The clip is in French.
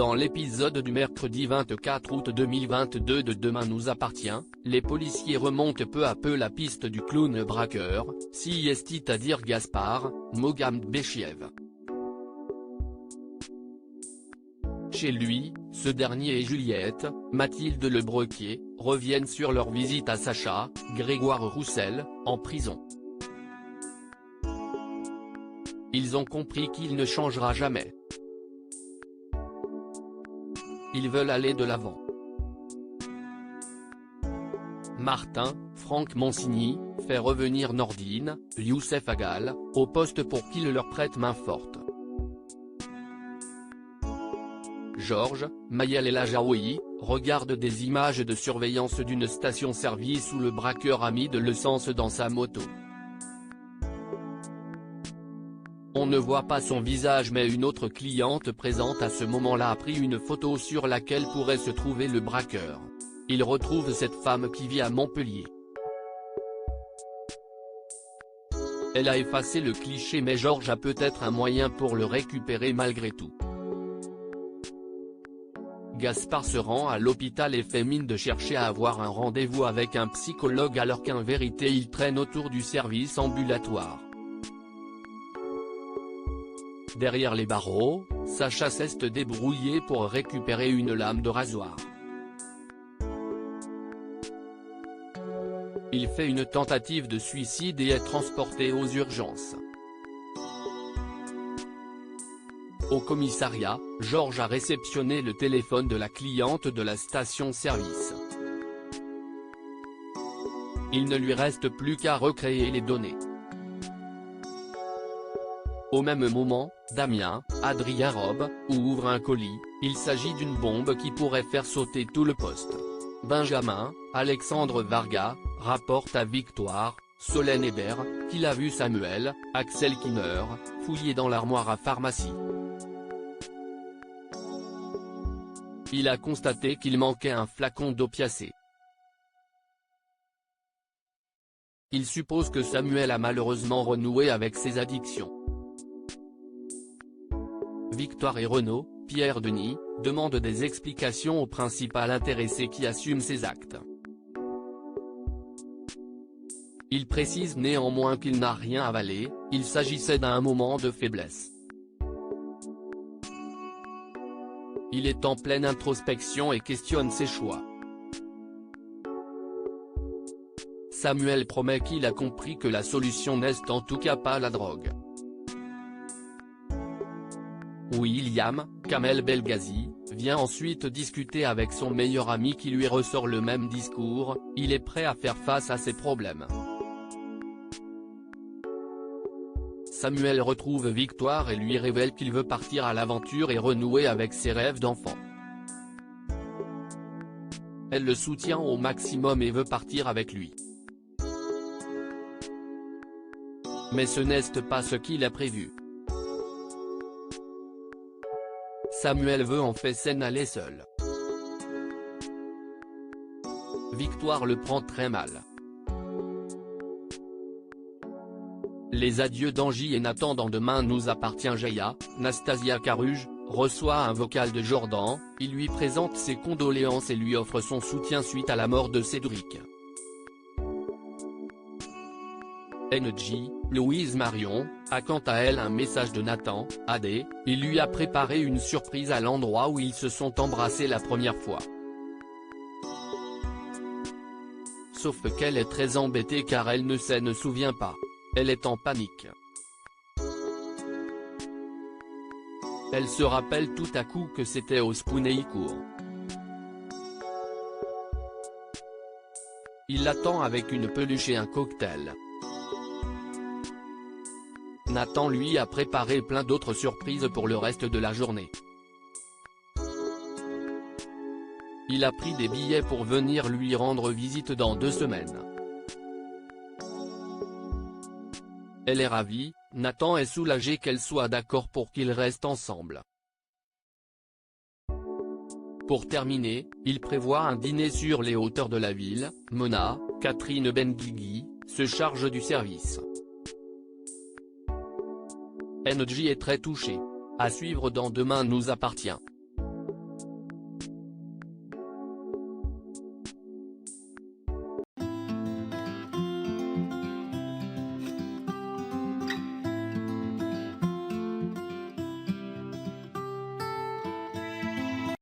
Dans l'épisode du mercredi 24 août 2022 de Demain nous appartient, les policiers remontent peu à peu la piste du clown braqueur, c'est-à-dire Gaspard Mogambéchiev. Chez lui, ce dernier et Juliette, Mathilde Lebrequier, reviennent sur leur visite à Sacha, Grégoire Roussel, en prison. Ils ont compris qu'il ne changera jamais. Ils veulent aller de l'avant. Martin, Franck Monsigny, fait revenir Nordine, Youssef Agal, au poste pour qu'il leur prête main forte. Georges, Mayel El Ajaoui, regarde des images de surveillance d'une station-service où le braqueur a mis de l'essence dans sa moto. On ne voit pas son visage mais une autre cliente présente à ce moment-là a pris une photo sur laquelle pourrait se trouver le braqueur. Il retrouve cette femme qui vit à Montpellier. Elle a effacé le cliché mais Georges a peut-être un moyen pour le récupérer malgré tout. Gaspard se rend à l'hôpital et fait mine de chercher à avoir un rendez-vous avec un psychologue alors qu'en vérité il traîne autour du service ambulatoire. Derrière les barreaux, Sacha s'est débrouillé pour récupérer une lame de rasoir. Il fait une tentative de suicide et est transporté aux urgences. Au commissariat, Georges a réceptionné le téléphone de la cliente de la station-service. Il ne lui reste plus qu'à recréer les données. Au même moment, Damien, Adrien Robe, ouvre un colis, il s'agit d'une bombe qui pourrait faire sauter tout le poste. Benjamin, Alexandre Varga, rapporte à Victoire, Solène Hébert, qu'il a vu Samuel, Axel Kinner, fouiller dans l'armoire à pharmacie. Il a constaté qu'il manquait un flacon d'opiacés. Il suppose que Samuel a malheureusement renoué avec ses addictions. Victoire et Renaud, Pierre Denis, demandent des explications au principal intéressé qui assume ses actes. Il précise néanmoins qu'il n'a rien avalé, il s'agissait d'un moment de faiblesse. Il est en pleine introspection et questionne ses choix. Samuel promet qu'il a compris que la solution n'est en tout cas pas la drogue. William, Kamel Belghazi, vient ensuite discuter avec son meilleur ami qui lui ressort le même discours, il est prêt à faire face à ses problèmes. Samuel retrouve Victoire et lui révèle qu'il veut partir à l'aventure et renouer avec ses rêves d'enfant. Elle le soutient au maximum et veut partir avec lui. Mais ce n'est pas ce qu'il a prévu. Samuel veut en fait s'en aller seul. Victoire le prend très mal. Les adieux d'Angie et Nathan dans Demain nous appartient. Jaya, Nastasia Caruge, reçoit un vocal de Jordan, il lui présente ses condoléances et lui offre son soutien suite à la mort de Cédric. NJ, Louise Marion, a quant à elle un message de Nathan, AD, il lui a préparé une surprise à l'endroit où ils se sont embrassés la première fois. Sauf qu'elle est très embêtée car elle ne se souvient pas. Elle est en panique. Elle se rappelle tout à coup que c'était au Spooneycourt. Il l'attend avec une peluche et un cocktail. Nathan lui a préparé plein d'autres surprises pour le reste de la journée. Il a pris des billets pour venir lui rendre visite dans 2 semaines. Elle est ravie, Nathan est soulagé qu'elle soit d'accord pour qu'ils restent ensemble. Pour terminer, il prévoit un dîner sur les hauteurs de la ville, Mona, Catherine Benguigui, se charge du service. NJ est très touché. À suivre dans Demain nous appartient.